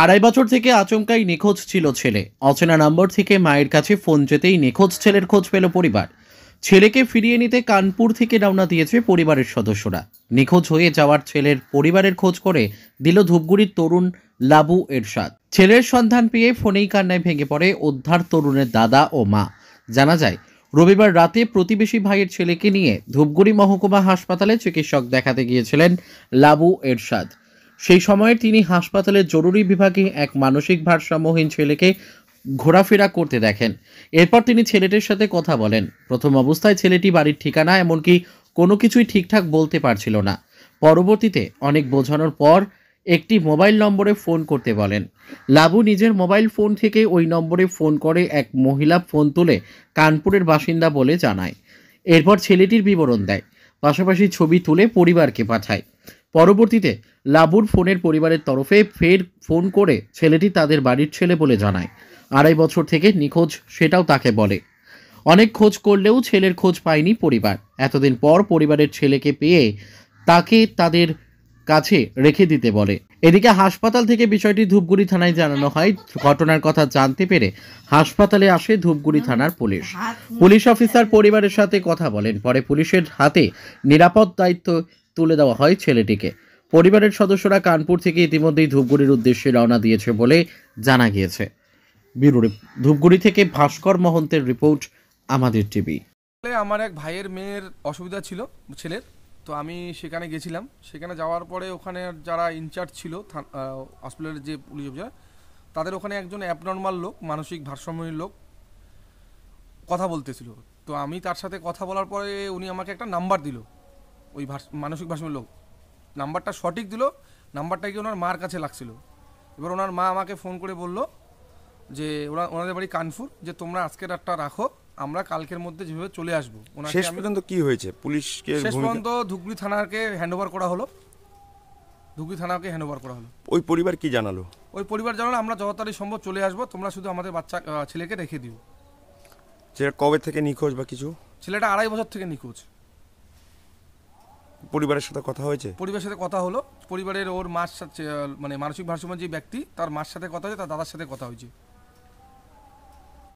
আড়াই বছর থেকে আচমকাই নিখোঁজ ছিল ছেলে। অচেনা নম্বর থেকে মায়ের কাছে ফোন যেতেই নিখোঁজ ছেলের খোঁজ পেল পরিবার। ছেলেকে ফিরিয়ে নিতে কানপুর থেকে রওনা দিয়েছে পরিবারের সদস্যরা। নিখোঁজ হয়ে যাওয়ার ছেলের পরিবারের খোঁজ করে দিল ধূপগুড়ির তরুণ লাবু এরশাদ। ছেলের সন্ধান পেয়ে ফোনেই কান্নায় ভেঙে পড়ে উদ্ধার তরুণের দাদা ও মা। জানা যায়, রবিবার রাতে প্রতিবেশী ভাইয়ের ছেলেকে নিয়ে ধূপগুড়ি মহকুমা হাসপাতালে চিকিৎসক দেখাতে গিয়েছিলেন লাবু এরশাদ। সেই সময়ে তিনি হাসপাতালের জরুরি বিভাগে এক মানসিক ভারসাম্যহীন ছেলেকে ঘোরাফেরা করতে দেখেন। এরপর তিনি ছেলেটির সাথে কথা বলেন। প্রথম অবস্থায় ছেলেটি বাড়ির ঠিকানা এমনকি কোনো কিছুই ঠিকঠাক বলতে পারছিল না। পরবর্তীতে অনেক বোঝানোর পর একটি মোবাইল নম্বরে ফোন করতে বলেন। লাবু নিজের মোবাইল ফোন থেকে ওই নম্বরে ফোন করে এক মহিলা ফোন তুলে কানপুরের বাসিন্দা বলে জানায়। এরপর ছেলেটির বিবরণ দেয়, পাশাপাশি ছবি তুলে পরিবারকে পাঠায়। পরবর্তীতে লাবুর ফোনের পরিবারের তরফে ফের ফোন করে ছেলেটি তাদের বাড়ির ছেলে বলে জানায়। আড়াই বছর থেকে নিখোঁজ সেটাও তাকে বলে। অনেক খোঁজ করলেও ছেলের খোঁজ পায়নি পরিবার। এতদিন পর পরিবারের ছেলেকে পেয়ে তাকে তাদের কাছে রেখে দিতে বলে। এদিকে হাসপাতাল থেকে বিষয়টি ধূপগুড়ি থানায় জানানো হয়। ঘটনার কথা জানতে পেরে হাসপাতালে আসে ধূপগুড়ি থানার পুলিশ। পুলিশ অফিসার পরিবারের সাথে কথা বলেন। পরে পুলিশের হাতে নিরাপদ দায়িত্ব তুলে দেওয়া হয় ছেলেটিকে। পরিবারের সদস্যরা কানপুর থেকে ইতিমধ্যেই ধূপগুড়ির উদ্দেশ্যে রওনা দিয়েছে বলে জানা গিয়েছে। ধূপগুড়ি থেকে ভাস্কর মহন্তের রিপোর্ট, আমাদের টিভি। আমার এক ভাইয়ের মেয়ের অসুবিধা ছিল ছেলের, তো আমি সেখানে গেছিলাম। সেখানে যাওয়ার পরে ওখানে যারা ইনচার্জ ছিল হসপিটালের যে পুলিশ অফিসার, তাদের ওখানে একজন অ্যাবনর্মাল লোক, মানসিক ভারসাম্যহীন লোক কথা বলতেছিল। তো আমি তার সাথে কথা বলার পরে উনি আমাকে একটা নাম্বার দিল। ওই মানসিক ভারসাম্য লোক নাম্বারটা সঠিক দিল, নাম্বারটা কি ওনার মার কাছে লাগছিল। এবার ওনার মা আমাকে ফোন করে বলল যে ওনাদের বাড়ি কানপুর, যে তোমরা আজকে রাতটা রাখো, আমরা কালকের মধ্যে যেভাবে চলে আসবো। শেষ পর্যন্ত কি হয়েছে? পুলিশকে শেষ পর্যন্ত ধূপগুড়ি থানাকে হ্যান্ডওভার করা হলো। ধূপগুড়ি থানাকে হ্যান্ডওভার করা হলো। ওই পরিবার কি জানালো? ওই পরিবার জানালো আমরা যত তাড়াতাড়ি সম্ভব চলে আসবো, তোমরা শুধু আমাদের বাচ্চা ছেলেকে রেখে দিও। সেটা কবে থেকে নিখোঁজ বা কিছু? ছেলেটা আড়াই বছর থেকে নিখোঁজ। পরিবারের সাথে কথা হয়েছে? পরিবারের সাথে কথা হলো। পরিবারের ওর মার সাথে, মানে মানসিক ভারসাম্য যে ব্যক্তি, তার মার সাথে কথা হয়েছে, তার দাদার সাথে কথা হয়েছে।